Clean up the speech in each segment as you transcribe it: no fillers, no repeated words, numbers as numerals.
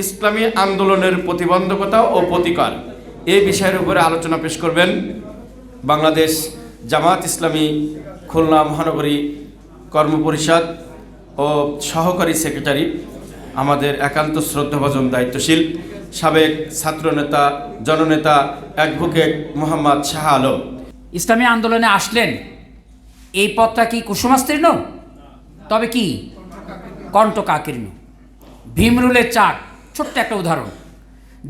ইসলামী আন্দোলনের প্রতিবন্ধকতা ও প্রতিকার এই বিষয়ের উপরে আলোচনা পেশ করবেন বাংলাদেশ জামাত ইসলামী খুলনা মহানগরী কর্মপরিষদ ও সহকারী সেক্রেটারি আমাদের একান্ত শ্রদ্ধাভাজন দায়িত্বশীল সাবেক ছাত্রনেতা জননেতা অ্যাডভোকেট মোহাম্মদ শাহ আলম। ইসলামী আন্দোলনে আসলেন, এই পথটা কি কুসুমাস্তীর্ণ? তবে কি কণ্টকাকীর্ণ। ভীমরুলের চাক ছোট্ট একটা উদাহরণ,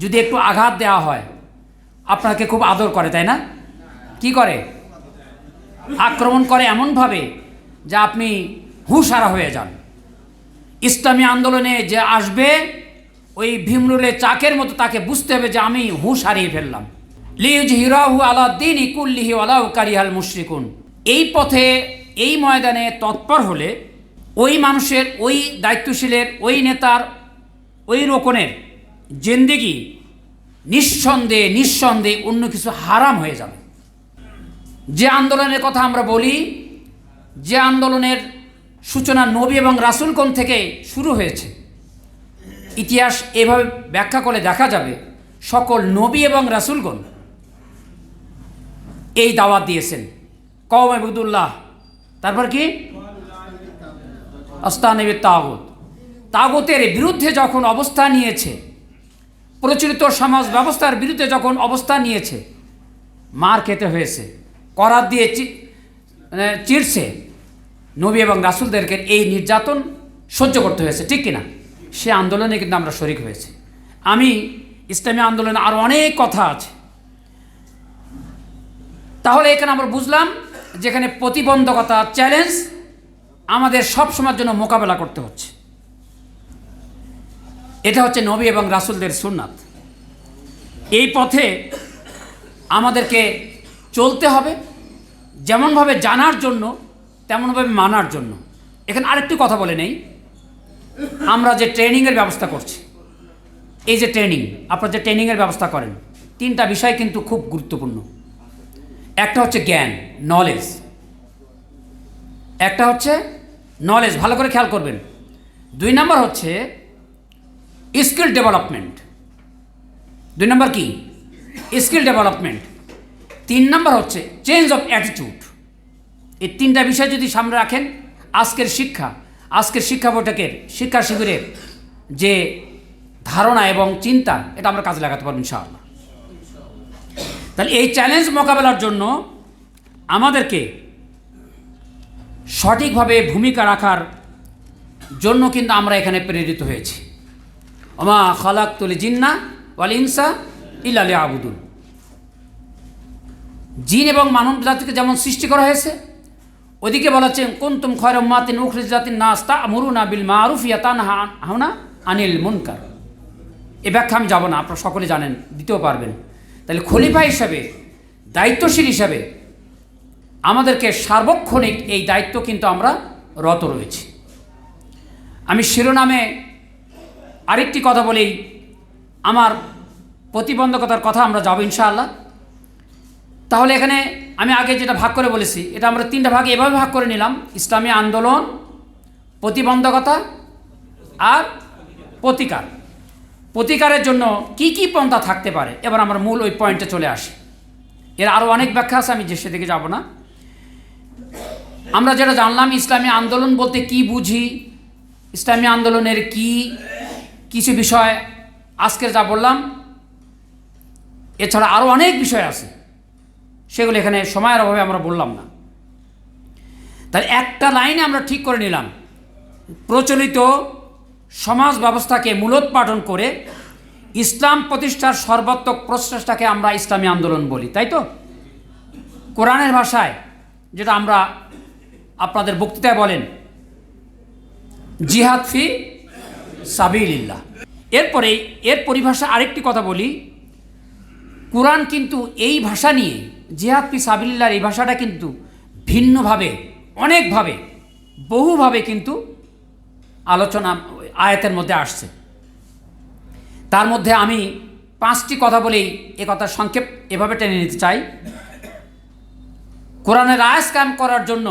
যদি একটু আঘাত দেওয়া হয় আপনাকে খুব আদর করে, তাই না? কি করে? আক্রমণ করে এমনভাবে যে আপনি হুঁশহারা হয়ে যান। ইসলামী আন্দোলনে যে আসবে ওই ভীমরুলের চাকের মতো তাকে বুঝতে হবে যে আমি হুঁশ হারিয়ে ফেললাম। লিইয়ুযহিরাহু আলা দীনি কুল্লিহি ওয়ালাউ কারিহাল মুশরিকুন। এই পথে এই ময়দানে তৎপর হলে ওই মানুষের, ওই দায়িত্বশীলের, ওই নেতার, ওই রোকনের জিন্দেগি নিঃসন্দেহে অন্য কিছু হারাম হয়ে যাবে। যে আন্দোলনের কথা আমরা বলি, যে আন্দোলনের সূচনা নবী এবং রাসূলগণ থেকে শুরু হয়েছে, ইতিহাস এভাবে ব্যাখ্যা করলে দেখা যাবে সকল নবী এবং রাসূলগণ এই দাওয়াত দিয়েছেন, কওম ইবুদুল্লাহ, তারপর কি আস্তানিবিত তাগুত। তাগুতের বিরুদ্ধে যখন অবস্থান নিয়েছে, প্রচলিত সমাজ ব্যবস্থার বিরুদ্ধে যখন অবস্থান নিয়েছে, মার খেতে হয়েছে, করাত দিয়ে চিরছে, নবী এবং রাসূলদেরকে এই নির্যাতন সহ্য করতে হয়েছে, ঠিক কিনা? সে আন্দোলনে কিন্তু আমরা শরিক হয়েছি। আমি ইসলামী আন্দোলনে আরও অনেক কথা আছে। তাহলে এখানে আমরা বুঝলাম যেখানে প্রতিবন্ধকতা, চ্যালেঞ্জ আমাদের সব সময়ের জন্য মোকাবেলা করতে হচ্ছে। এটা হচ্ছে নবী এবং রাসূলদের সুন্নাত। এই পথে আমাদেরকে চলতে হবে, যেমনভাবে জানার জন্য তেমনভাবে মানার জন্য। এখানে আরেকটি কথা বলে নেই, আমরা যে ট্রেনিংয়ের ব্যবস্থা করছি, এই যে ট্রেনিং, আপনারা যে ট্রেনিংয়ের ব্যবস্থা করেন, তিনটা বিষয় কিন্তু খুব গুরুত্বপূর্ণ। একটা হচ্ছে জ্ঞান, নলেজ। একটা হচ্ছে নলেজ, ভালো করে খেয়াল করবেন। 2 নম্বর হচ্ছে স্কিল ডেভেলপমেন্ট। 2 নম্বর কি? Skill development. 3 নম্বর হচ্ছে চেঞ্জ অফ অ্যাটিটিউড। এই তিনটা বিষয় যদি সামনে রাখেন, আজকের শিক্ষা বৈঠকের, শিক্ষা শিবিরের যে ধারণা এবং চিন্তা, এটা আমরা কাজে লাগাতে পারবো ইনশাআল্লাহ। তাহলে এই চ্যালেঞ্জ মোকাবেলার জন্য আমাদেরকে সঠিকভাবে ভূমিকা রাখার জন্য কিন্তু আমরা এখানে প্রেরিত হয়েছি। ওমা খালাকতুল জিন্না ওয়াল ইনসা ইল্লা লিয়াবুদুন। জিন এবং মানব জাতিকে যেমন সৃষ্টি করা হয়েছে, ওদিকে বলা হচ্ছে কুনতুম খায়রা উম্মাতিন উখরিজাতিন নাস তা'মুরুনা বিল মারুফ ওয়া তানহাউনা আনিল মুনকার। এই ব্যাখ্যা আমি যাব না, আপনারা সকলে জানেন, দিতেও পারবেন। তাহলে খলিফা হিসাবে, দায়িত্বশীল হিসাবে আমাদেরকে সার্বক্ষণিক এই দায়িত্ব কিন্তু আমরা রত রয়েছি। আমি শিরোনামে আরেকটি কথা বলেই আমার প্রতিবন্ধকতার কথা আমরা যাব ইনশাআল্লাহ। তাহলে এখানে আমি আগে যেটা ভাগ করে বলেছি, এটা আমরা 3টা ভাগে এভাবে ভাগ করে নিলাম: ইসলামী আন্দোলন, প্রতিবন্ধকতা আর প্রতিকার। প্রতিকারের জন্য কি কি পন্থা থাকতে পারে, এবার আমরা মূল ওই পয়েন্টে চলে আসি। এর আরও অনেক ব্যাখ্যা আছে, আমি যে সেদিকে যাব না। আমরা যেটা জানলাম, ইসলামী আন্দোলন বলতে কি বুঝি, ইসলামী আন্দোলনের কি কিছু বিষয় আজকের যা বললাম, এছাড়া আরও অনেক বিষয় আছে, সেগুলো এখানে সময়ের অভাবে আমরা বললাম না। তাহলে একটা লাইনে আমরা ঠিক করে নিলাম, প্রচলিত সমাজ ব্যবস্থাকে মূলোৎপাটন করে ইসলাম প্রতিষ্ঠার সর্বাত্মক প্রচেষ্টাকে আমরা ইসলামী আন্দোলন বলি, তাই তো? কোরআনের ভাষায় যেটা আমরা আপনাদের বক্তৃতায় বলেন, জিহাদ ফি সাবিলিল্লাহ। এরপরে এর পরিভাষা আরেকটি কথা বলি, কোরআন কিন্তু এই ভাষা নিয়ে, জিহাদ ফি সাবিলিল্লাহর এই ভাষাটা কিন্তু ভিন্নভাবে, অনেকভাবে, বহুভাবে কিন্তু আলোচনা আয়াতের মধ্যে আসছে। তার মধ্যে আমি 5টি কথা বলেই এ কথার সংক্ষেপ এভাবে টেনে নিতে চাই। কোরআনের আয়াত কায়েম করার জন্য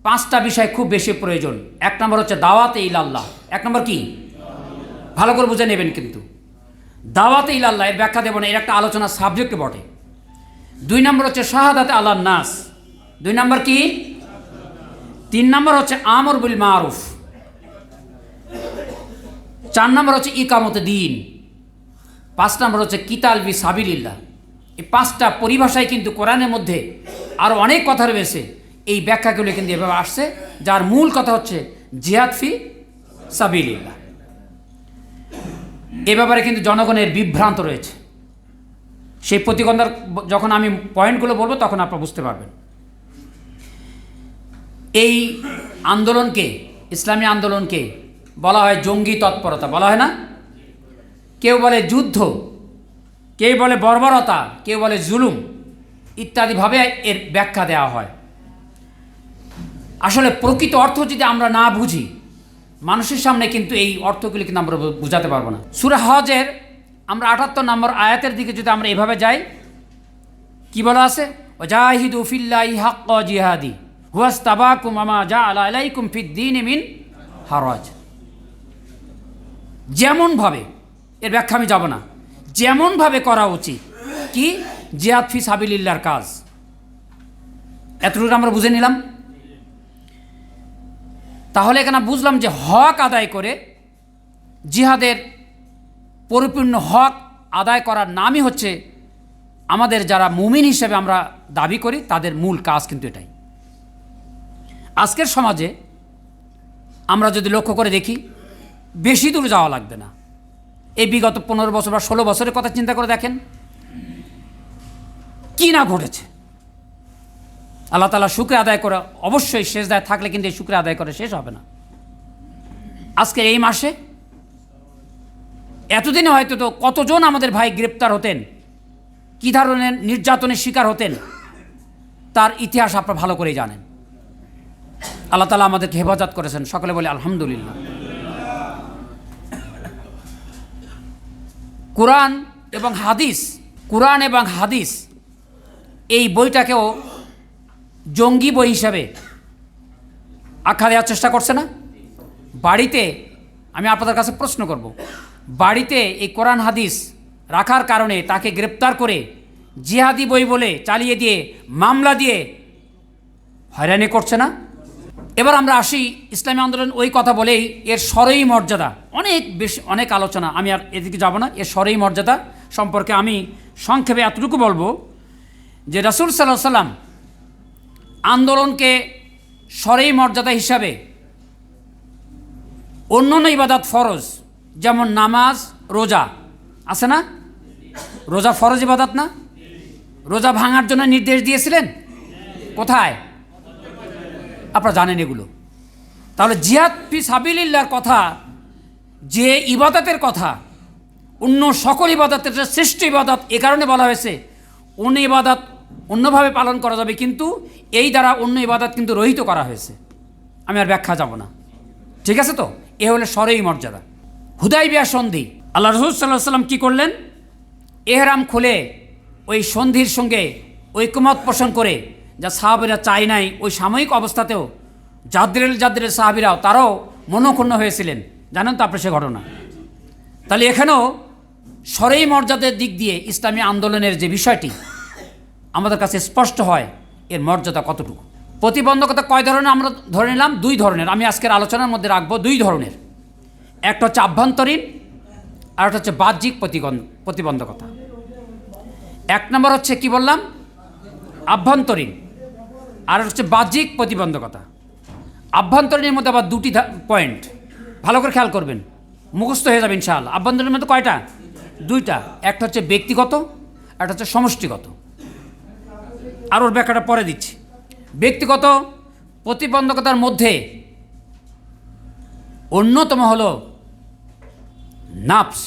5টা বিষয় খুব বেশি প্রয়োজন। 1 নম্বর হচ্ছে দাওয়াতে ইলাল্লাহ। 1 নম্বর কি? ভালো করে বুঝে নেবেন। কিন্তু দাওয়াতে ইলাল্লাহ এর ব্যাখ্যা দেব না, এর একটা আলোচনার সাবজেক্ট বটে। 2 নম্বর হচ্ছে শাহাদাতে আলান নাস। 2 নম্বর কি? 3 নম্বর হচ্ছে আমর বিল মারুফ। 4 নম্বর হচ্ছে ইকামতে দিন। 5 নম্বর হচ্ছে কিতাল বি সাবিলিল্লাহ। এই 5টা পরিভাষায় কিন্তু কোরআনের মধ্যে আরও অনেক কথা রয়েছে। এই ব্যাখ্যাগুলো কিন্তু এভাবে আসছে, যার মূল কথা হচ্ছে জিহাদ ফি সাবিলিল্লাহ। এ ব্যাপারে কিন্তু জনগণের বিভ্রান্ত রয়েছে। সেই প্রতিবন্ধক যখন আমি পয়েন্টগুলো বলবো তখন আপনারা বুঝতে পারবেন। এই আন্দোলনকে, ইসলামী আন্দোলনকে বলা হয় জঙ্গি তৎপরতা, বলা হয় না? কেউ বলে যুদ্ধ, কেউ বলে বর্বরতা, কেউ বলে জুলুম ইত্যাদিভাবে এর ব্যাখ্যা দেওয়া হয়। আসলে প্রকৃত অর্থ যদি আমরা না বুঝি, মানুষের সামনে কিন্তু এই অর্থগুলি কিন্তু আমরা বুঝাতে পারবো না। সূরা হজের আমরা 78 নম্বর আয়াতের দিকে যদি আমরা এভাবে যাই, কি বলা আছে? ওয়াজাহিদু ফিল্লাহি হাক্কা জিহাদি হুয়াস্তাবাকুম ওয়া জাআলা আলাইকুম ফিদ-দীনি মিন হারাজ। যেমনভাবে, এর ব্যাখ্যা আমি যাব না, যেমনভাবে করা উচিত কি জিহাদ ফি সাবিলিল্লাহর কাজ, এতটুকু আমরা বুঝে নিলাম। তাহলে এখানে বুঝলাম যে হক আদায় করে জিহাদের পরিপূর্ণ হক আদায় করার নামই হচ্ছে আমাদের যারা মুমিন হিসেবে আমরা দাবি করি তাদের মূল কাজ কিন্তু এটাই। আজকের সমাজে আমরা যদি লক্ষ্য করে দেখি, বেশি দূর যাওয়া লাগবে না, এই বিগত 15 বছর বা 16 বছরের কথা চিন্তা করে দেখেন কি না ঘটেছে। আল্লাহ তাআলা শুকর আদায় করে, অবশ্যই সেজদায় থাকলে কিন্তু এই শুকর আদায় করে শেষ হবে না। আজকে এই মাসে এতদিনে হয়তো তো কতজন আমাদের ভাই গ্রেপ্তার হতেন, কী ধরনের নির্যাতনের শিকার হতেন, তার ইতিহাস আপনারা ভালো করেই জানেন। আল্লাহ তাআলা আমাদেরকে হেফাজত করেছেন, সকলে বলে আলহামদুলিল্লাহ। কোরআন এবং হাদিস এই বইটাকেও জঙ্গি বই হিসাবে আখ্যা দেওয়ার চেষ্টা করছে না? বাড়িতে আমি আপনাদের কাছে প্রশ্ন করব, বাড়িতে এই কোরআন হাদিস রাখার কারণে তাকে গ্রেপ্তার করে জিহাদি বই বলে চালিয়ে দিয়ে, মামলা দিয়ে হয়রানি করছে না? এবার আমরা আসি ইসলামী আন্দোলন, ওই কথা বলেই এর সরই মর্যাদা অনেক বেশি, অনেক আলোচনা, আমি আর এদিকে যাব না। এর সরই মর্যাদা সম্পর্কে আমি সংক্ষেপে এতটুকু বলবো যে রাসূল সাল্লাল্লাহু আলাইহি ওয়াসাল্লাম আন্দোলনকে সরই মর্যাদা হিসাবে অন্যান্য ইবাদত ফরজ, যেমন নামাজ, রোজা আছে না? রোজা ফরজ ইবাদত না? রোজা ভাঙার জন্য নির্দেশ দিয়েছিলেন কোথায়? আপনারা জানেন এগুলো। তাহলে জিহাদ ফি সাবিলিল্লাহর কথা, যে ইবাদতের কথা, অন্য সকল ইবাদতের শ্রেষ্ঠ ইবাদত এ কারণে বলা হয়েছে অন্য ইবাদত অন্যভাবে পালন করা যাবে, কিন্তু এই দ্বারা অন্য ইবাদত কিন্তু রহিত করা হয়েছে। আমি আর ব্যাখ্যা যাব না, ঠিক আছে? তো এ হলো সরই মর্যাদা। হুদাইবিয়া সন্ধি, আল্লাহ রাসূল সাল্লাল্লাহু আলাইহি ওয়াসাল্লাম কী করলেন? এহরাম খুলে ওই সন্ধির সঙ্গে ঐকমত পোষণ করে, যা সাহাবীরা চাই নাই, ওই সাময়িক অবস্থাতেও জাদ্রেল সাহাবীরাও তারাও মনক্ষুণ্ণ হয়েছিলেন, জানেন তো আপনি সে ঘটনা। তাহলে এখানেও সরই মর্যাদার দিক দিয়ে ইসলামী আন্দোলনের যে বিষয়টি আমাদের কাছে স্পষ্ট হয়, এর মর্যাদা কতটুকু। প্রতিবন্ধকতা কয় ধরনের আমরা ধরে নিলাম? 2 ধরনের। আমি আজকের আলোচনার মধ্যে রাখবো 2 ধরনের। একটা হচ্ছে আভ্যন্তরীণ, আর একটা হচ্ছে বাহ্যিক প্রতিবন্ধকতা। 1 নম্বর হচ্ছে কি বললাম? আভ্যন্তরীণ, আর হচ্ছে বাহ্যিক প্রতিবন্ধকতা। আভ্যন্তরীণের মধ্যে আবার 2টি পয়েন্ট, ভালো করে খেয়াল করবেন, মুখস্থ হয়ে যাবে ইনশাআল্লাহ। আভ্যন্তরীণের মধ্যে কয়টা? 2টা। একটা হচ্ছে ব্যক্তিগত, একটা হচ্ছে সমষ্টিগত। আর ওর ব্যাখ্যাটা পরে দিচ্ছি। ব্যক্তিগত প্রতিবন্ধকতার মধ্যে অন্যতম হলো নাফস,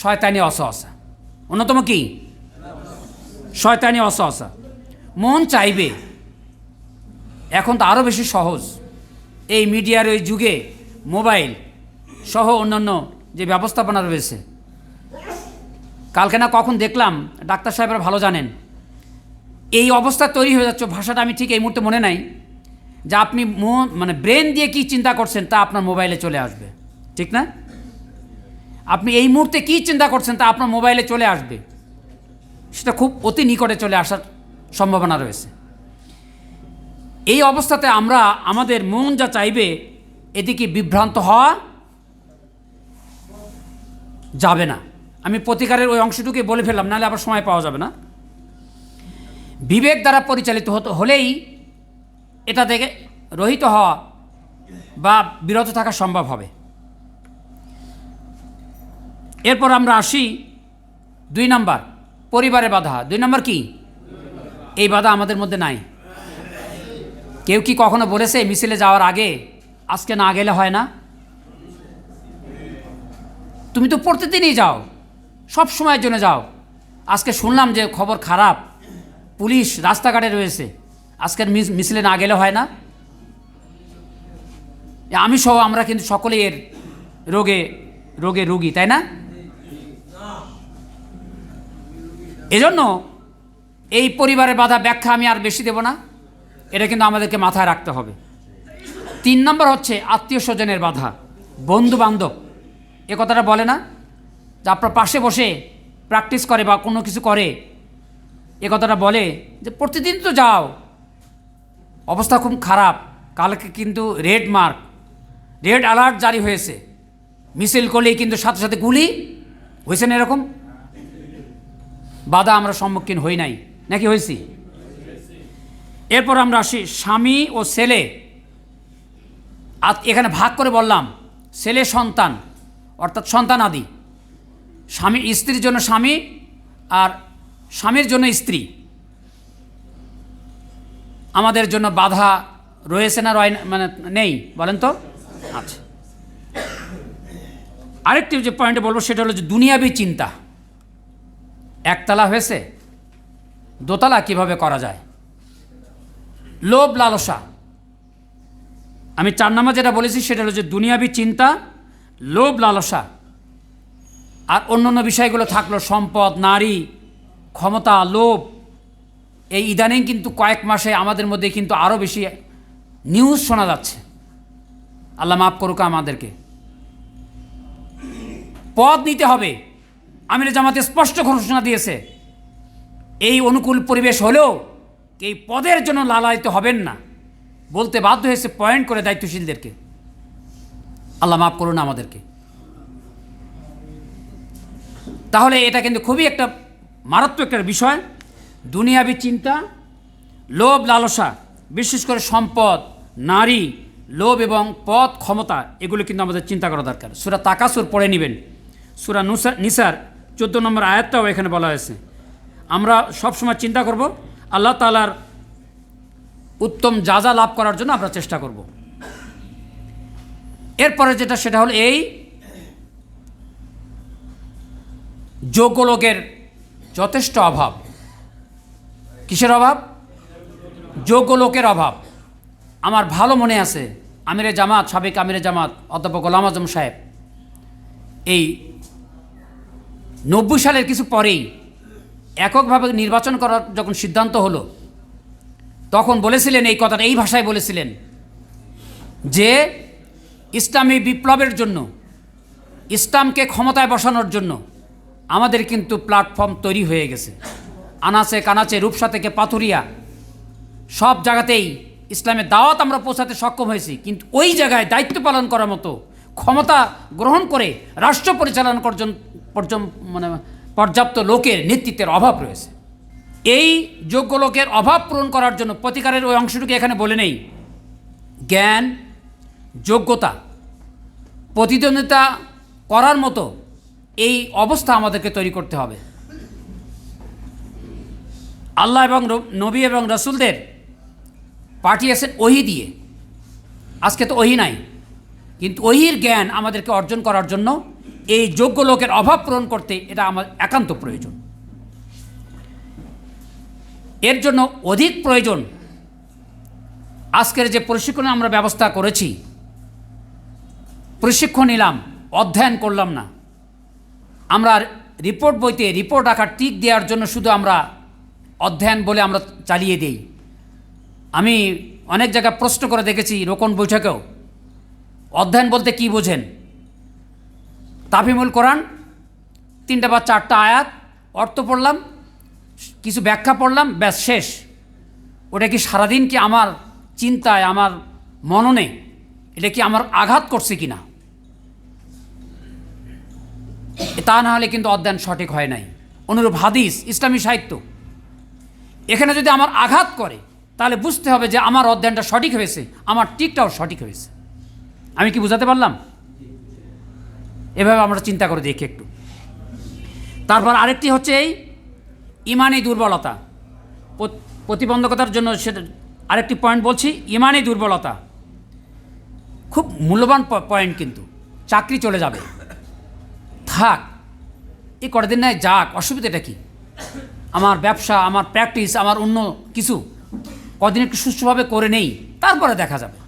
শয়তানি অসহসা। অন্যতম কি? শয়তানি অসহসা। মন চাইবে, এখন তো আরও বেশি সহজ, এই মিডিয়ার ওই যুগে মোবাইল সহ অন্যান্য যে ব্যবস্থাপনা রয়েছে। কালকে না কখন দেখলাম, ডাক্তার সাহেবরা ভালো জানেন, এই অবস্থা তৈরি হয়ে যাচ্ছে, ভাষাটা আমি ঠিক এই মুহূর্তে মনে নাই, যে আপনি ব্রেন দিয়ে কি চিন্তা করছেন তা আপনার মোবাইলে চলে আসবে, ঠিক না? আপনি এই মুহূর্তে কী চিন্তা করছেন তা আপনার মোবাইলে চলে আসবে, সেটা খুব অতি নিকটে চলে আসার সম্ভাবনা রয়েছে। এই অবস্থাতে আমরা আমাদের মন যা চাইবে এদিকে বিভ্রান্ত হওয়া যাবে না। আমি প্রতিকারের ওই অংশটুকুই বলে ফেললাম, নাহলে আবার সময় পাওয়া যাবে না। বিবেক দ্বারা পরিচালিত হলেই এটা থেকে রহিত হওয়া বা বিরত থাকা সম্ভব হবে। এরপর আমরা আসি 2 নাম্বার, পরিবারের বাধা। 2 নাম্বার কি? এই বাধা আমাদের মধ্যে নাই। কেউ কি কখনো বলেছে মিছিলে যাওয়ার আগে আজকে না গেলে হয় না? তুমি তো প্রতিদিনই যাও, সব সময়ের জন্য যাও, আজকে শুনলাম যে খবর খারাপ, পুলিশ রাস্তাঘাটে রয়েছে, আজকের মিছিলে না গেলে হয় না? আমি সহ আমরা কিন্তু সকলেই এর রোগে রোগী, তাই না? এজন্য এই পরিবারের বাধা ব্যাখ্যা আমি আর বেশি দেব না, এটা কিন্তু আমাদেরকে মাথায় রাখতে হবে। 3 নম্বর হচ্ছে আত্মীয় স্বজনের বাধা, বন্ধু বান্ধব। এ কথাটা বলে না যে আপনার পাশে বসে প্র্যাকটিস করে বা কোনো কিছু করে, এ কথাটা বলে যে প্রতিদিন তো যাও, অবস্থা খুব খারাপ, কালকে কিন্তু রেড অ্যালার্ট জারি হয়েছে, মিছিল করলেই কিন্তু সাথে সাথে গুলি হয়েছে না? এরকম বাধা আমরা সম্মুখীন হই নাই নাকি? হয়েছি। এরপর আমরা আসি স্বামী ও ছেলে। এখানে ভাগ করে বললাম, ছেলে সন্তান অর্থাৎ সন্তান আদি, স্বামী স্ত্রীর জন্য স্বামী আর স্বামীর জন্য স্ত্রী। আমাদের জন্য বাধা রয়েছে না মানে নেই বলেন তো? আচ্ছা, আরেকটি যে পয়েন্টে বলবো সেটা হলো যে দুনিয়াবি চিন্তা। একতলা হয়েছে, দোতলা কিভাবে করা যায়, লোভ লালসা। আমি 4 নম্বর যেটা বলেছি সেটা হলো যে দুনিয়াবি চিন্তা, লোভ লালসা, আর অন্যান্য বিষয়গুলো থাকলো সম্পদ, নারী, ক্ষমতা, লোভ। এই ইদানিং কিন্তু কয়েক মাসে আমাদের মধ্যে কিন্তু আরও বেশি নিউজ শোনা যাচ্ছে, আল্লাহ মাফ করুক আমাদেরকে। পদ নিতে হবে, আমিরে জামাতে স্পষ্ট ঘোষণা দিয়েছে, এই অনুকূল পরিবেশ হলেও এই পদের জন্য লালায়িত হবেন না, বলতে বাধ্য হয়েছে পয়েন্ট করে দায়িত্বশীলদেরকে। আল্লাহ মাফ করুন আমাদেরকে। তাহলে এটা কিন্তু খুবই একটা মারাত্মক একটা বিষয়। দুনিয়াবি চিন্তা, লোভ লালসা, বিশেষ করে সম্পদ, নারী, লোভ এবং পদ, ক্ষমতা, এগুলো কিন্তু আমাদের চিন্তা করা দরকার। সূরা তাকাসুর পড়ে নেবেন, সূরা নিসার 14 নম্বর আয়াতটাও এখানে বলা হয়েছে। আমরা সবসময় চিন্তা করব আল্লাহ তাআলার উত্তম জাযা লাভ করার জন্য আমরা চেষ্টা করব। এরপরে যেটা সেটা হলো এই যোগ্য লোকের যথেষ্ট অভাব। কিসের অভাব? যোগ্য লোকের অভাব। আমার ভালো মনে আছে সাবেক আমিরে জামাত অধ্যাপক গোলাম আজম সাহেব এই 90 সালের কিছু পরেই এককভাবে নির্বাচন করার যখন সিদ্ধান্ত হলো, তখন বলেছিলেন এই কথাটা, এই ভাষায় বলেছিলেন যে ইসলামী বিপ্লবের জন্য, ইসলামকে ক্ষমতায় বসানোর জন্য আমাদের কিন্তু প্ল্যাটফর্ম তৈরি হয়ে গেছে। আনাচে কানাচে, রূপসা থেকে পাথুরিয়া, সব জায়গাতেই ইসলামের দাওয়াত আমরা পৌঁছাতে সক্ষম হয়েছি, কিন্তু ওই জায়গায় দায়িত্ব পালন করার মতো ক্ষমতা গ্রহণ করে রাষ্ট্র পরিচালনা পর্যাপ্ত লোকের নেতৃত্বের অভাব রয়েছে। এই যোগ্য লোকের অভাব পূরণ করার জন্য প্রতিকারের ওই অংশটুকু এখানে বলে নেই, জ্ঞান, যোগ্যতা, প্রতিদ্বন্দ্বিতা করার মতো এই অবস্থা আমাদেরকে তৈরি করতে হবে। আল্লাহ এবং নবী এবং রাসূলদের পাঠিয়েছেন ওহী দিয়ে। আজকে তো ওহী নাই, কিন্তু ওহীর জ্ঞান আমাদেরকে অর্জন করার জন্য এই যোগ্য লোকের অভাব পূরণ করতে এটা আমার একান্ত প্রয়োজন। এর জন্য অধিক প্রয়োজন আজকের যে প্রশিক্ষণে আমরা ব্যবস্থা করেছি, প্রশিক্ষণ নিলাম, অধ্যয়ন করলাম না। আমরা রিপোর্ট বইতে রিপোর্ট আকার টিক দেওয়ার জন্য শুধু আমরা অধ্যয়ন বলে আমরা চালিয়ে দেই। আমি অনেক জায়গায় প্রশ্ন করে দেখেছি, রোকন বৈঠকেও, অধ্যয়ন বলতে কি বোঝেন? তাফহিমুল কোরআন 3টা বা 4টা আয়াত অর্থ পড়লাম, কিছু ব্যাখ্যা পড়লাম, ব্যাস শেষ। ওটা কি সারাদিন কি আমার চিন্তায়, আমার মননে এটা কি আমার আঘাত করছে কি না? তা না হলে কিন্তু অধ্যয়ন সঠিক হয় নাই। অনুরূপ হাদিস, ইসলামী সাহিত্য, এখানে যদি আমার আঘাত করে তাহলে বুঝতে হবে যে আমার অধ্যয়নটা সঠিক হয়েছে, আমার টিকটাও সঠিক হয়েছে। আমি কি বুঝাতে পারলাম? এভাবে আমরা চিন্তা করে দেখি একটু। তারপর আরেকটি হচ্ছে এই ইমানি দুর্বলতা, প্রতিবন্ধকতার জন্য সেটা আরেকটি পয়েন্ট বলছি। ইমানি দুর্বলতা খুব মূল্যবান পয়েন্ট, কিন্তু চাকরি চলে যাবে, থাক, এই কয়দিন নয় যাক, অসুবিধাটা কি? আমার ব্যবসা, আমার প্র্যাকটিস, আমার অন্য কিছু কদিন একটু সুষ্ঠুভাবে করে নেই, তারপরে দেখা যাবে।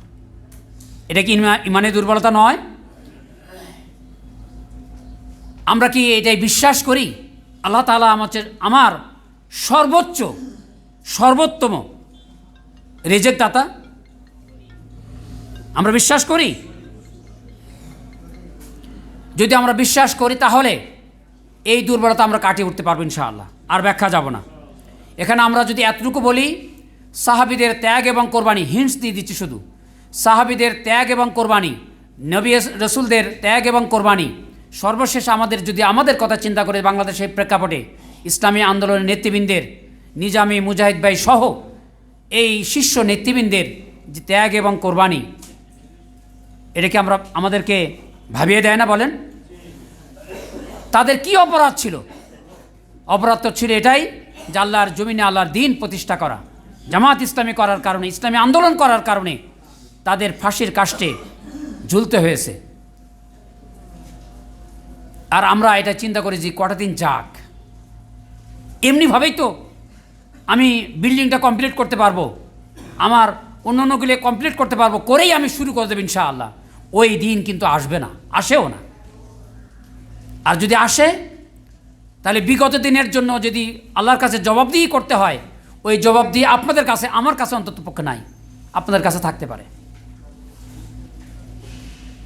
এটা কি ইমানি দুর্বলতা নয়? আমরা কি এটাই বিশ্বাস করি আল্লাহ তাআলা আমার সর্বোচ্চ সর্বোত্তম রিজিক দাতা? আমরা বিশ্বাস করি? যদি আমরা বিশ্বাস করি তাহলে এই দুর্বলতা আমরা কাটিয়ে উঠতে পারবো ইনশাআল্লাহ। আর ব্যাখ্যা যাব না। এখানে আমরা যদি এতটুকু বলি, সাহাবীদের ত্যাগ এবং কোরবানি, হিন্টস দিয়ে দিচ্ছি শুধু, সাহাবীদের ত্যাগ এবং কোরবানি, নবী রসুলদের ত্যাগ এবং কোরবানি, সর্বশেষ আমাদের কথা চিন্তা করে বাংলাদেশের প্রেক্ষাপটে ইসলামী আন্দোলনের নেতৃবৃন্দের, নিজামী, মুজাহিদ ভাই সহ এই শীর্ষ নেতৃবৃন্দের যে ত্যাগ এবং কোরবানি, এটাকে আমাদেরকে ভাবিয়ে দেয় না? বলেন, তাদের কি অপরাধ ছিল? অপরাধ তো ছিল এটাই যে আল্লাহর জমিনে আল্লাহর দ্বীন প্রতিষ্ঠা করা, জামাত ইসলামী করার কারণে, ইসলামী আন্দোলন করার কারণে তাদের ফাঁসির কাস্টে ঝুলতে হয়েছে। আর আমরা এটা চিন্তা করি যে কটা দিন যাক, এমনিভাবেই তো আমি বিল্ডিংটা কমপ্লিট করতে পারবো, আমার অন্যান্যগুলো কমপ্লিট করতে পারবো, করেই আমি শুরু করে দেবো ইনশাআল্লাহ। ওই দিন কিন্তু আসবে না, আসেও না। আর যদি আসে তাহলে বিগত দিনের জন্য যদি আল্লাহর কাছে জবাবদিহি করতে হয়, ওই জবাবদিহি আপনাদের কাছে, আমার কাছে অন্তত পক্ষে নাই, আপনাদের কাছে থাকতে পারে।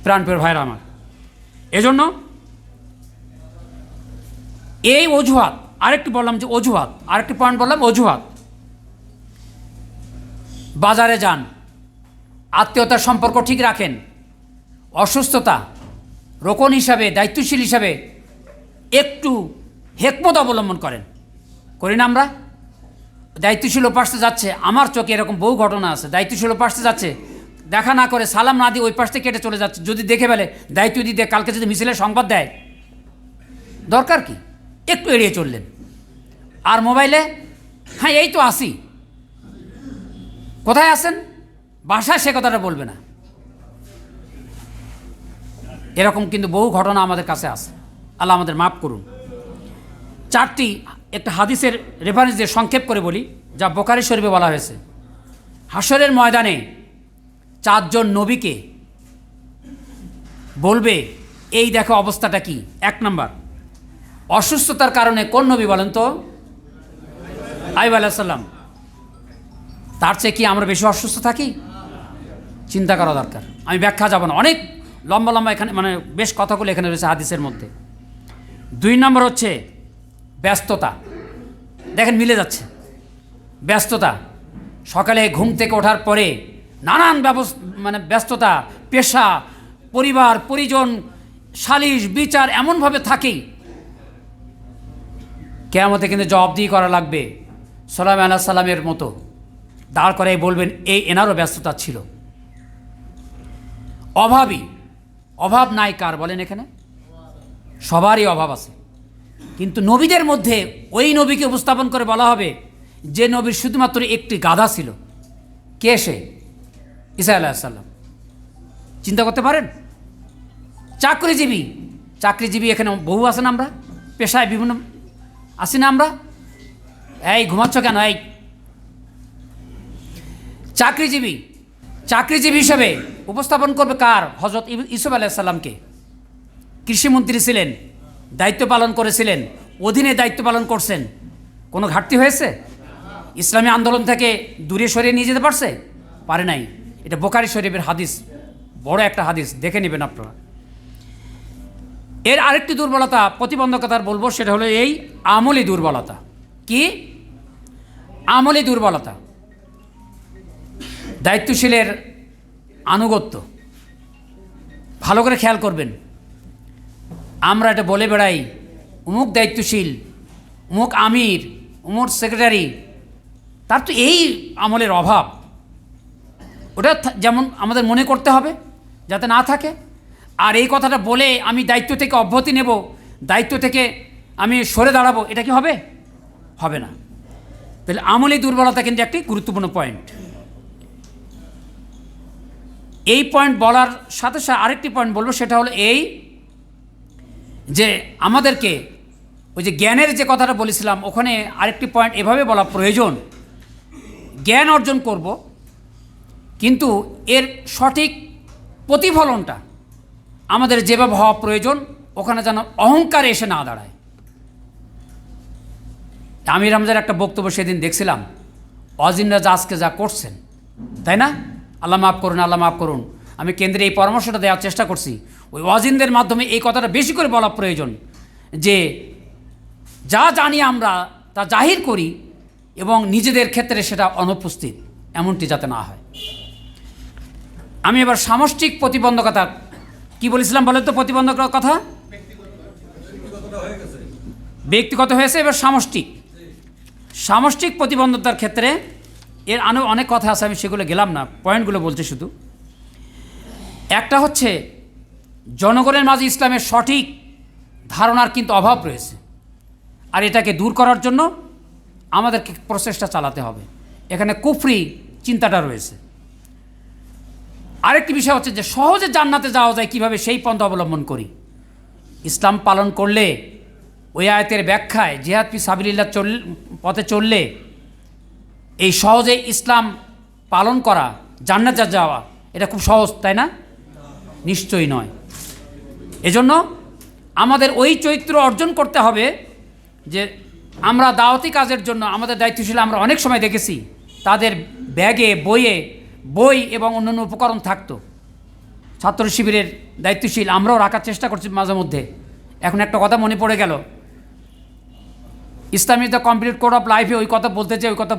প্রাণপ্রিয় ভাইরা আমার, এজন্য এই অজুহাত, আরেকটি বললাম যে অজুহাত, আরেকটি পয়েন্ট বললাম অজুহাত। বাজারে যান, আত্মীয়তার সম্পর্ক ঠিক রাখেন, অসুস্থতা রোকন হিসাবে, দায়িত্বশীল হিসাবে একটু হেকমত অবলম্বন করেন, করি না আমরা? দায়িত্বশীল পাশে যাচ্ছে, আমার চোখে এরকম বহু ঘটনা আছে, দায়িত্বশীল পাশে যাচ্ছে, দেখা না করে, সালাম না দিয়ে ওই পাশে কেটে চলে যাচ্ছে। যদি দেখে ফেলে, দায়িত্ব দিতে কালকে যদি মিছিলের সংবাদ দেয়, দরকার কি? একটু এড়িয়ে চললেন। আর মোবাইলে, হ্যাঁ এই তো আসি, কোথায় আছেন? বাসায় সে কথাটা বলবে না। এরকম কিন্তু বহু ঘটনা আমাদের কাছে আছে, আল্লাহ আমাদের মাফ করুন। 4টি একটা হাদিসের রেফারেন্স দিয়ে সংক্ষেপ করে বলি, যা বুখারী শরীফে বলা হয়েছে। হাশরের ময়দানে 4 জন নবীকে বলবে, এই দেখো অবস্থাটা কি। 1 নম্বর, অসুস্থতার কারণে কোন নবী বলেন তো? আইয়ুব আলাইহিস সালাম। তার চেয়ে কি আমরা বেশি অসুস্থ থাকি? চিন্তা করা দরকার। আমি ব্যাখ্যা যাব না, অনেক লম্বা লম্বা এখানে, মানে বেশ কথাগুলো এখানে রয়েছে হাদিসের মধ্যে। 2 নম্বর হচ্ছে ব্যস্ততা। দেখেন মিলে যাচ্ছে, ব্যস্ততা। সকালে ঘুম থেকে ওঠার পরে নানান ব্যস্ততা, পেশা, পরিবার, পরিজন, সালিশ, বিচার এমনভাবে থাকেই, কিয়ামতে কিন্তু জবাবদিহি করা লাগবে। সুলাইমান আলাইহিস সালামের মতো দাঁড় করাই বলবেন, এনারও ব্যস্ততা ছিল। অভাবী, অভাব নাই কার বলেন? এখানে সবারই অভাব আছে, কিন্তু নবীদের মধ্যে ওই নবীকে উপস্থাপন করে বলা হবে যে নবীর শুধুমাত্র একটি গাধা ছিল। কে সে? ঈসা আলাইহিস সালাম। চিন্তা করতে পারেন? চাকরিজীবী, চাকরিজীবী এখানে বহু আছেন, আমরা পেশায় বিভিন্ন আছি না আমরা? এই ঘুমাচ্ছ কেন? এই চাকরিজীবী, চাকরিজীবী হিসাবে উপস্থাপন করবে কার? হযরত ইউসুফ আলাইহিস সালামকে। কৃষিমন্ত্রী ছিলেন, দায়িত্ব পালন করেছিলেন, অধীনে দায়িত্ব পালন করছেন, কোনো ঘাটতি হয়েছে? ইসলামী আন্দোলন থেকে দূরে সরিয়ে নিয়ে যেতে পারছে? পারে নাই। এটা বুখারী শরীফের হাদিস, বড় একটা হাদিস, দেখে নেবেন আপনারা। এর আরেকটি দুর্বলতা প্রতিবন্ধকতার বলবো, সেটা হলো এই আমলি দুর্বলতা। কি? আমলি দুর্বলতা। দায়িত্বশীলের আনুগত্য। ভালো করে খেয়াল করবেন, আমরা এটা বলে বেড়াই অমুক দায়িত্বশীল, অমুক আমির, অমুক সেক্রেটারি, তার তো এই আমলের অভাব। ওটা যেমন আমাদের মনে করতে হবে যাতে না থাকে। আর এই কথাটা বলে আমি দায়িত্ব থেকে অব্যাহতি নেব, দায়িত্ব থেকে আমি সরে দাঁড়াবো, এটা কি হবে? হবে না। তাহলে আমলি দুর্বলতা কিন্তু একটি গুরুত্বপূর্ণ পয়েন্ট। এই পয়েন্ট বলার সাথে সাথে আরেকটি পয়েন্ট বলবো, সেটা হলো এই যে আমাদেরকে ওই যে জ্ঞানের যে কথাটা বলেছিলাম, ওখানে আরেকটি পয়েন্ট এভাবে বলা প্রয়োজন, জ্ঞান অর্জন করব, কিন্তু এর সঠিক প্রতিফলনটা আমাদের যেভাবে হওয়া প্রয়োজন, ওখানে যেন অহংকার এসে না দাঁড়ায়। আমির হামজার একটা বক্তব্য সেদিন দেখছিলাম, অজিনরা যা আজকে যা করছেন, তাই না? আল্লাহ মাফ করুন, আল্লাহ মাফ করুন। আমি কেন্দ্রে এই পরামর্শটা দেওয়ার চেষ্টা করছি, ওই ওয়াজিনদের মাধ্যমে এই কথাটা বেশি করে বলা প্রয়োজন যে যা জানি আমরা তা জাহির করি এবং নিজেদের ক্ষেত্রে সেটা অনুপস্থিত, এমনটি যাতে না হয়। আমি এবার সামষ্টিক প্রতিবন্ধকতা কি বলেছিলাম বলেন তো? প্রতিবন্ধকতার কথা ব্যক্তিগত হয়েছে, এবার সামষ্টিক প্রতিবন্ধকতার ক্ষেত্রে এর আরও অনেক কথা আছে, আমি সেগুলো গেলাম না, পয়েন্টগুলো বলতে শুধু। একটা হচ্ছে জনগণের মাঝে ইসলামের সঠিক ধারণার কিন্তু অভাব রয়েছে, আর এটাকে দূর করার জন্য আমাদেরকে প্রচেষ্টা চালাতে হবে। এখানে কুফরি চিন্তাটা রয়েছে। আরেকটি বিষয় হচ্ছে যে সহজে জান্নাতে যাওয়া যায় কীভাবে, সেই পন্থা অবলম্বন করি। ইসলাম পালন করলে, ওই আয়াতের ব্যাখ্যায় জিহাদ ফি সাবিলিল্লাহ পথে চললে এই সহজে ইসলাম পালন করা, জান্নাতে যাওয়া, এটা খুব সহজ, তাই না? নিশ্চয়ই নয়। এজন্য আমাদের ওই চরিত্র অর্জন করতে হবে যে আমরা দাওয়াতি কাজের জন্য আমাদের দায়িত্বশীল, আমরা অনেক সময় দেখেছি তাদের ব্যাগে বই এবং অন্যান্য উপকরণ থাকতো। ছাত্র শিবিরের দায়িত্বশীল আমরাও রাখার চেষ্টা করছি মাঝে মধ্যে। এখন একটা কথা মনে পড়ে গেল, Islamic the complete code of লাইফে ওই কথা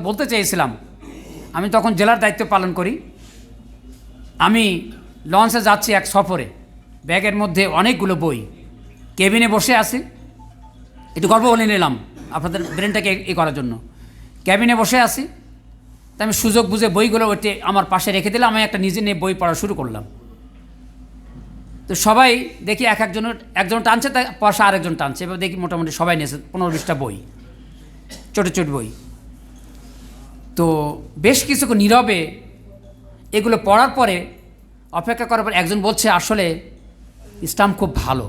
বলতে চেয়েছিলাম। আমি তখন জেলার দায়িত্ব পালন করি। আমি লঞ্চে যাচ্ছি এক সফরে, ব্যাগের মধ্যে অনেকগুলো বই, কেবিনে বসে আছি, একটু গল্প বলে নিলাম আপনাদের ব্রেনটাকে করার জন্য। ক্যাবিনে বসে আছি, তাই আমি সুযোগ বুঝে বইগুলো ওইটি আমার পাশে রেখে দিলাম, আমি একটা নিজে নিয়ে বই পড়া শুরু করলাম। তো সবাই দেখি একজন টানছে, তাই পাশে আরেকজন টানছে, এবার দেখি মোটামুটি সবাই নিয়েছে 15-20টা বই, ছোটো বই। তো বেশ কিছুক্ষণ নীরবে এগুলো পড়ার পরে, অপেক্ষা করার পর একজন বলছে, আসলে ইসলাম খুব ভালো,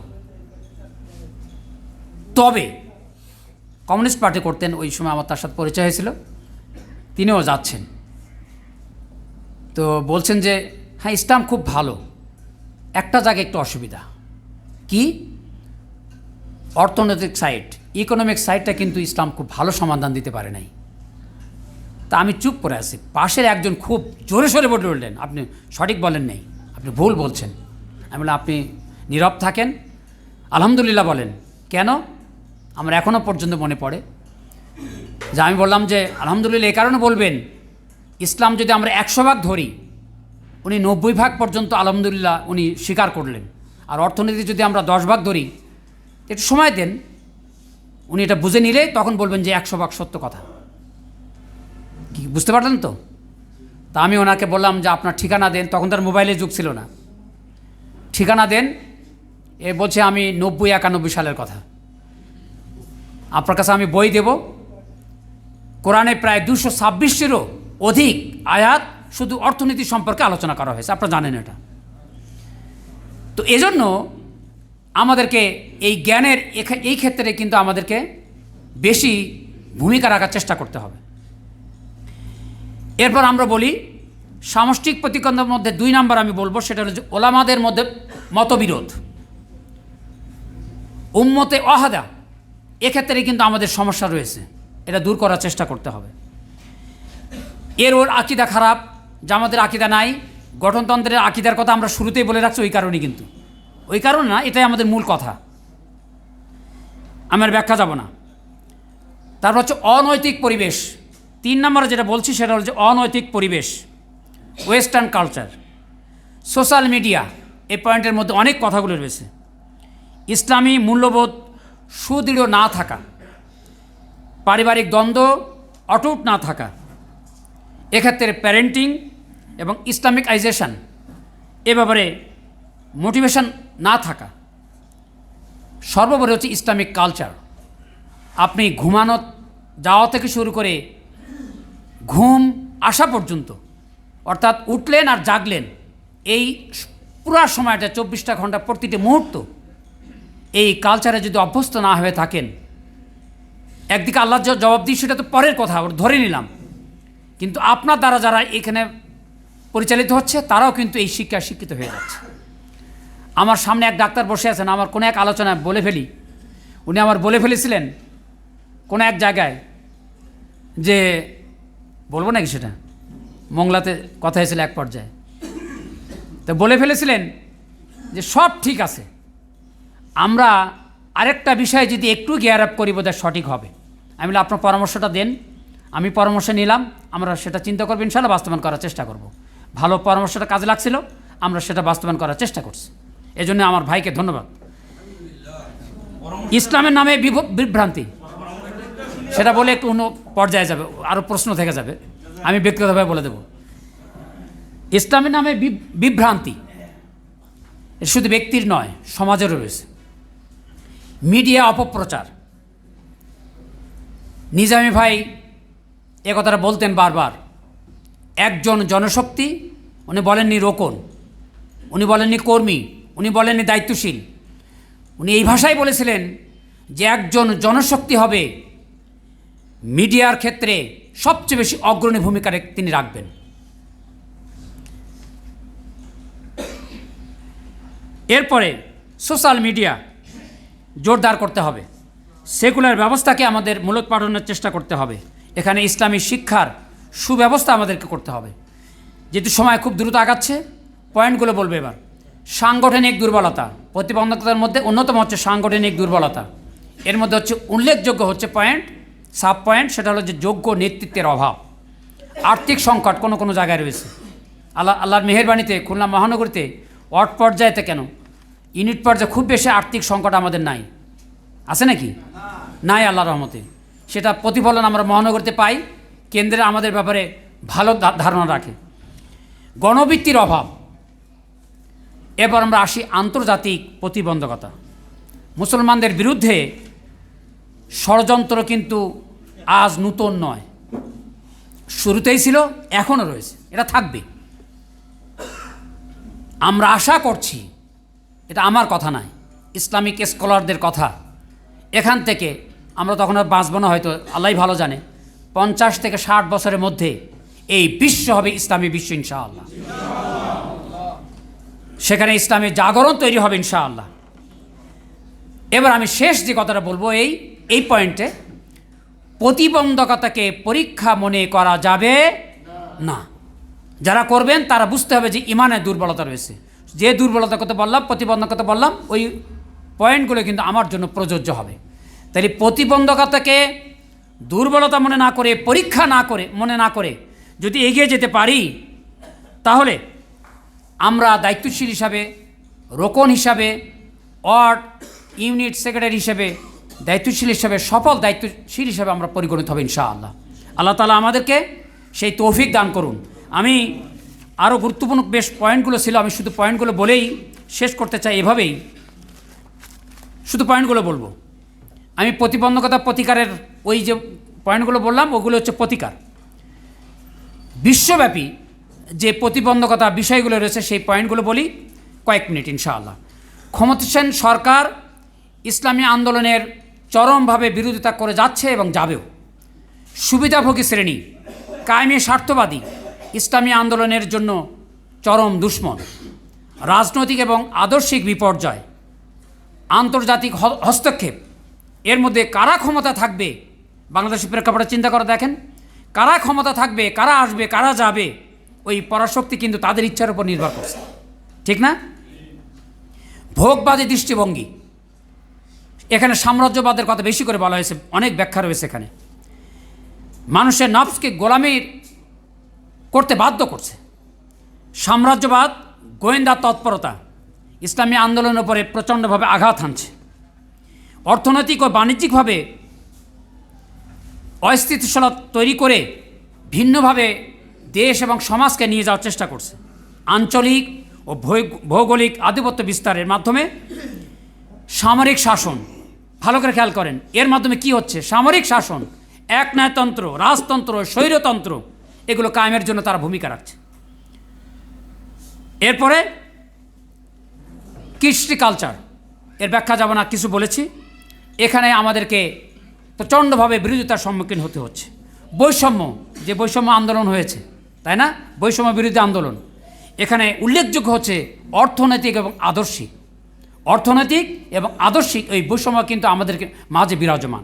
তবে কমিউনিস্ট পার্টি করতেন ওই সময়, আমার তার সাথে পরিচয় হয়েছিল, তিনিও যাচ্ছেন। তো বলছেন যে হ্যাঁ ইসলাম খুব ভালো, একটা জায়গায় একটু অসুবিধা। কি? অর্থনৈতিক সাইড, ইকোনমিক সাইডটা কিন্তু ইসলাম খুব ভালো সমাধান দিতে পারে নাই। তা আমি চুপ করে আছি। পাশের একজন খুব জোরে সোরে বলে উঠলেন, আপনি সঠিক বলেন নাই, আপনি ভুল বলছেন। আমি বললাম আপনি নীরব থাকেন, আলহামদুলিল্লাহ বলেন। কেন? আমার এখনও পর্যন্ত মনে পড়ে যে আমি বললাম যে আলহামদুলিল্লাহ এই কারণে বলবেন, ইসলাম যদি আমরা 100 ভাগ ধরি, উনি 90 ভাগ পর্যন্ত আলহামদুলিল্লাহ উনি স্বীকার করলেন। আর অর্থনীতি যদি আমরা 10 ভাগ ধরি, একটু সময় দেন, উনি এটা বুঝে নিলে তখন বলবেন যে 100 ভাগ সত্য কথা। কি বুঝতে পারলেন তো? তা আমি ওনাকে বললাম যে আপনার ঠিকানা দেন, তখন তার মোবাইলের যুগ ছিল না, ঠিকানা দেন। এ বলছে আমি 90-91 সালের কথা, আপনার কাছে আমি বই দেব। কোরআনে প্রায় 226-এরও অধিক আয়াত শুধু অর্থনীতি সম্পর্কে আলোচনা করা হয়েছে, আপনারা জানেন এটা। তো এজন্য আমাদেরকে এই জ্ঞানের এই ক্ষেত্রে কিন্তু আমাদেরকে বেশি ভূমিকা রাখার চেষ্টা করতে হবে। এরপর আমরা বলি সামষ্টিক প্রতিকন্দের মধ্যে 2 নাম্বার আমি বলবো, সেটা হলো যে ওলামাদের মধ্যে মতবিরোধ, উম্মতে ওয়াহাদা, এক্ষেত্রে কিন্তু আমাদের সমস্যা রয়েছে, এটা দূর করার চেষ্টা করতে হবে। ওর আকিদা খারাপ, জামাতের আকিদা নাই, গঠনতন্ত্রের আকিদার কথা আমরা শুরুতেই বলে রাখছি, ওই কারণেই কিন্তু, ওই কারণে না, এটাই আমাদের মূল কথা। আমার ব্যাখ্যা যাব না। তারপর হচ্ছে অনৈতিক পরিবেশ। 3 নম্বরে যেটা বলছি সেটা হচ্ছে অনৈতিক পরিবেশ, ওয়েস্টার্ন কালচার, সোশ্যাল মিডিয়া। এই পয়েন্টের মধ্যে অনেক কথাগুলো রয়েছে। ইসলামী মূল্যবোধ সুদৃঢ় না থাকা, পারিবারিক দ্বন্দ্ব অটুট না থাকা, এক্ষেত্রে প্যারেন্টিং এবং ইসলামিকাইজেশন এ ব্যাপারে মোটিভেশন না থাকা, সর্বোপরি হচ্ছে ইসলামিক কালচার। আপনি ঘুমানো যাওয়া থেকে শুরু করে ঘুম আসা পর্যন্ত, অর্থাৎ উঠলেন আর জাগলেন, এই পুরো সময়টা 24টা ঘন্টা প্রতিটি মুহূর্ত এই কালচারে যদি অভ্যস্ত না হয়ে থাকেন, একদিকে আল্লাহ জবাব দিই সেটা তো পরের কথা, ধরে নিলাম, কিন্তু আপনার দ্বারা যারা এখানে পরিচালিত হচ্ছে তারাও কিন্তু এই শিক্ষায় শিক্ষিত হয়ে যাচ্ছে। আমার সামনে এক ডাক্তার বসে আছেন, আমার কোনো এক আলোচনায় বলে ফেলি, উনি আমার বলে ফেলেছিলেন কোনো এক জায়গায়, যে বলবো নাকি সেটা, মংলাতে কথা হয়েছিল এক পর্যায়ে, তো বলে ফেলেছিলেন যে সব ঠিক আছে, আমরা আরেকটা বিষয়ে যদি একটু গিয়ার আপ করি বোধহয় সঠিক হবে। আমি বলি আপনার পরামর্শটা দেন। আমি পরামর্শ নিলাম, আমরা সেটা চিন্তা করবো, ইনশাআল্লাহ বাস্তবায়ন করার চেষ্টা করব। ভালো পরামর্শটা কাজে লাগছিল, আমরা সেটা বাস্তবায়ন করার চেষ্টা করছি। এজন্য আমার ভাইকে ধন্যবাদ। ইসলামের নামে বিভ্রান্তি, সেটা বলে একটু অন্য পর্যায়ে যাবে, আরও প্রশ্ন থেকে যাবে, আমি ব্যক্তিগতভাবে বলে দেব। ইসলামের নামে বিভ্রান্তি শুধু ব্যক্তির নয়, সমাজেরও রয়েছে। মিডিয়া অপপ্রচার, নিজামী ভাই এ কথাটা বলতেন বারবার, একজন জনশক্তি, উনি বলেননি রোকন, উনি বলেননি কর্মী, উনি বলেননি দায়িত্বশীল, উনি এই ভাষায় বলেছিলেন যে একজন জনশক্তি হবে মিডিয়ার ক্ষেত্রে সবচেয়ে বেশি অগ্রণী ভূমিকা তিনি রাখবেন। এরপরে সোশ্যাল মিডিয়া জোরদার করতে হবে, সেকুলার ব্যবস্থাকে আমাদের মূলোৎপাটনের চেষ্টা করতে হবে, এখানে ইসলামী শিক্ষার সুব্যবস্থা আমাদেরকে করতে হবে। যেহেতু সময় খুব দ্রুত আগাচ্ছে, পয়েন্টগুলো বলবে এবার। সাংগঠনিক দুর্বলতা, প্রতিবন্ধকতার মধ্যে অন্যতম হচ্ছে সাংগঠনিক দুর্বলতা। এর মধ্যে হচ্ছে উল্লেখযোগ্য হচ্ছে পয়েন্ট, সাব পয়েন্ট, সেটা হলো যে যোগ্য নেতৃত্বের অভাব। আর্থিক সংকট কোনো কোনো জায়গায় রয়েছে। আল্লাহর মেহেরবানিতে খুলনা মহানগরীতে ওয়ার্ড পর্যায়েতে কেন, ইউনিট পর্যায়ে খুব বেশি আর্থিক সংকট আমাদের নাই, আছে নাকি? নাই, আল্লাহর রহমতে সেটা প্রতিফলন আমরা মহানগরীতে পাই। কেন্দ্রে আমাদের ব্যাপারে ভালো ধারণা রাখে। গণবৃত্তির অভাব। এবার আমরা আসি আন্তর্জাতিক প্রতিবন্ধকতা। মুসলমানদের বিরুদ্ধে ষড়যন্ত্র কিন্তু আজ নূতন নয়, শুরুতেই ছিল, এখনও রয়েছে, এটা থাকবে। আমরা আশা করছি, এটা আমার কথা নয়, ইসলামিক স্কলারদের কথা, এখান থেকে আমরা তখন আর বাঁচব না হয়তো, আল্লাহ ভালো জানে, 50 থেকে 60 বছরের মধ্যে এই বিশ্ব হবে ইসলামী বিশ্ব ইনশাআল্লাহ। সেখানে ইসলামের জাগরণ তৈরি হবে ইনশাআল্লাহ। এবার আমি শেষ যে কথাটা বলবো এই পয়েন্টে, প্রতিবন্ধকতাকে পরীক্ষা মনে করা যাবে না। যারা করবেন তারা বুঝতে হবে যে ইমানের দুর্বলতা রয়েছে। যে দুর্বলতার কথা বললাম, প্রতিবন্ধকতা বললাম, ওই পয়েন্টগুলো কিন্তু আমার জন্য প্রযোজ্য হবে। তাহলে প্রতিবন্ধকতাকে দুর্বলতা মনে না করে, পরীক্ষা মনে না করে যদি এগিয়ে যেতে পারি, তাহলে আমরা দায়িত্বশীল হিসাবে, রোকন হিসাবে, ওয়ার্ড ইউনিট সেক্রেটারি হিসেবে, দায়িত্বশীল হিসাবে, সফল দায়িত্বশীল হিসাবে আমরা পরিগণিত হব ইনশাআল্লাহ। আল্লাহ তাআলা আমাদেরকে সেই তৌফিক দান করুন। আমি আরও গুরুত্বপূর্ণ বেশ পয়েন্টগুলো ছিল, আমি শুধু পয়েন্টগুলো বলেই শেষ করতে চাই। এভাবেই শুধু পয়েন্টগুলো বলবো। আমি প্রতিবন্ধকতা প্রতিকারের ওই যে পয়েন্টগুলো বললাম, ওগুলো হচ্ছে প্রতিকার। বিশ্বব্যাপী যে প্রতিবন্ধকতা বিষয়গুলো রয়েছে সেই পয়েন্টগুলো বলি কয়েক মিনিট ইনশাআল্লাহ। ক্ষমতাসীন সরকার ইসলামী আন্দোলনের চরমভাবে বিরোধিতা করে যাচ্ছে এবং যাবেও। সুবিধাভোগী শ্রেণী, কায়েমি স্বার্থবাদী ইসলামী আন্দোলনের জন্য চরম দুশ্মন। রাজনৈতিক এবং আদর্শিক বিপর্যয়, আন্তর্জাতিক হস্তক্ষেপ, এর মধ্যে কারা ক্ষমতা থাকবে, বাংলাদেশের প্রেক্ষাপটে চিন্তা করে দেখেন, কারা ক্ষমতা থাকবে, কারা আসবে, কারা যাবে, ওই পরাশক্তি কিন্তু তাদের ইচ্ছার উপর নির্ভর করছে, ঠিক না? ভোগবাদী দৃষ্টিভঙ্গি, এখানে সাম্রাজ্যবাদের কথা বেশি করে বলা হয়েছে, অনেক ব্যাখ্যা রয়েছে এখানে। মানুষের নফসকে গোলামির করতে বাধ্য করছে। সাম্রাজ্যবাদ, গোয়েন্দা তৎপরতা ইসলামী আন্দোলনের উপরে প্রচণ্ডভাবে আঘাত হানছে। অর্থনৈতিক ও বাণিজ্যিকভাবে অস্থিতিশীলতা তৈরি করে ভিন্নভাবে দেশ এবং সমাজকে নিয়ে যাওয়ার চেষ্টা করছে। আঞ্চলিক ও ভৌগোলিক আধিপত্য বিস্তারের মাধ্যমে সামরিক শাসন, ভালো করে খেয়াল করেন, এর মাধ্যমে কি হচ্ছে? সামরিক শাসন, একনায়তন্ত্র, রাজতন্ত্র, স্বৈরতন্ত্র, এগুলো কায়েমের জন্য তারা ভূমিকা রাখছে। এরপরে কৃষ্টি কালচার, এর ব্যাখ্যা যাব না, কিছু বলেছি। এখানে আমাদেরকে প্রচণ্ডভাবে বিরোধিতার সম্মুখীন হতে হচ্ছে। বৈষম্য, যে বৈষম্য আন্দোলন হয়েছে, তাই না, বৈষম্য বিরোধী আন্দোলন, এখানে উল্লেখযোগ্য হচ্ছে অর্থনৈতিক এবং আদর্শিক। অর্থনৈতিক এবং আদর্শিক এই বৈষম্য কিন্তু আমাদের মাঝে বিরাজমান।